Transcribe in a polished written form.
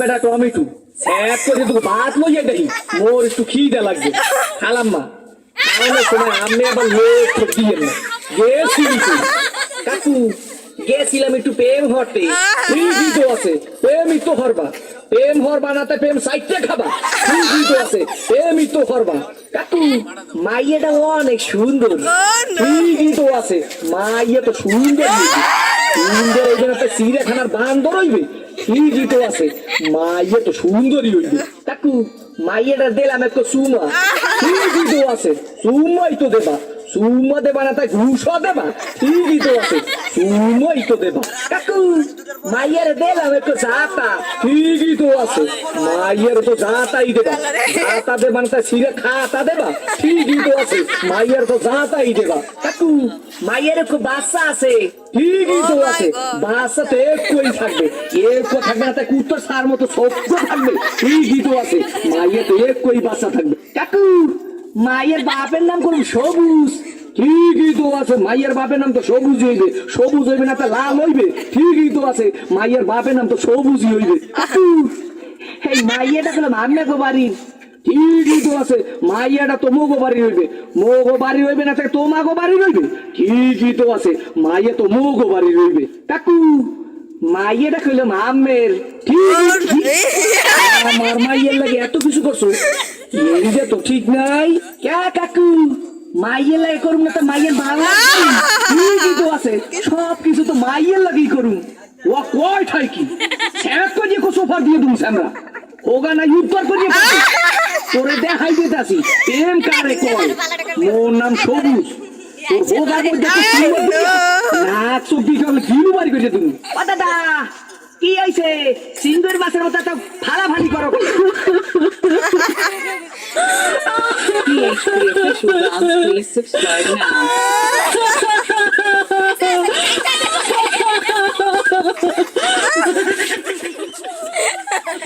বেটা tomato sap করে তোকে ভাত লইয়া দেখি মোর একটু খিদে লাগবে খালাম মা খাওয়ানোর সময় আমি আবার লোক ঠকিয়ে না গেছিলি তুই কাকু গেছিলাম একটু প্রেম হরতে ঠিকই তো আছে প্রেমই তো হরবা প্রেম হর বানাতে প্রেম সাইটে খাবা ঠিকই তো আছে প্রেমই তো হরবা কাকু মাইয়াটা অনেক সুন্দর ঠিকই তো আছে মাইয়া তো সুন্দর সুন্দর ওই জন্য একটা চিড়িয়াখানার বান্দর হইবে ঠিকই তো আছে মাইয়া তো সুন্দরই হইবে কাকু মাইয়াটা দিলাম একটু সুমা ঠিকই তো আছে সুমাই তো দেবা সুমা দেবা না তাই ঘুষও দেবা ঠিকই তো আছে সুমাই তো দেবা কাকু মাইয়ার দিলাম একটু জাতা ঠিকই তো আছে মাইয়ার তো জাতাই দেবা জাতা দেবা না তাই ছিঁড়ে খাতা দেবা ঠিকই তো আছে মাইয়ার তো জাতাই দেবা কাকু মাইয়ার একটু বাচ্চা আছে ঠিকই তো আছে বাচ্চা তো একটুই থাকবে একটু থাকবে না তাই কুত্তর সার মতো শক্ত থাকবে ঠিকই তো আছে মাইয়া তো একটুই বাচ্চা থাকবে কাকু মায়ের বাপের নাম করুন সবুজ ঠিকই তো আছে মায়ের বাপের নাম তো সবুজ হইবে সবুজ হইবে না তো লাল হইবে ঠিকই তো আছে মায়ের বাপের নাম তো সবুজই হইবে এই মাইয়াটা পেলাম আমি গো বাড়ির ঠিকই তো আছে মাইয়াটা তো মোগো বাড়ি হইবে মোগো বাড়ি হইবে না তো মাগো বাড়ি হইবে ঠিকই তো আছে মাইয়া তো মোগো বাড়ি হইবে কাকু মাইয়াটা কইলাম আমের ঠিক আমার মাইয়ের লাগে এত কিছু করছো এইটা তো ঠিক নাই কে কাকু মাইয়ের লাগে করুন না তো মাইয়ের বাংলা ঠিকই তো আছে সব কিছু তো মাইয়ের লাগেই করুন ও কয় ঠাই কি স্যাপ করে সোফা দিয়ে দুম আমরা ওগা না ইউদ্ধার করে তোরে দেখাই দিতেছি প্রেম কারে কয় মোর নাম সবুজ তোর ওগার মধ্যে নাক চব্বিশ ঘিলু বাড়ি করেছে তুমি ও দাদা কি হয়েছে সিঙ্গুর মাছের মতো তো ফালাফালি করো PH3 official dance, please subscribe now.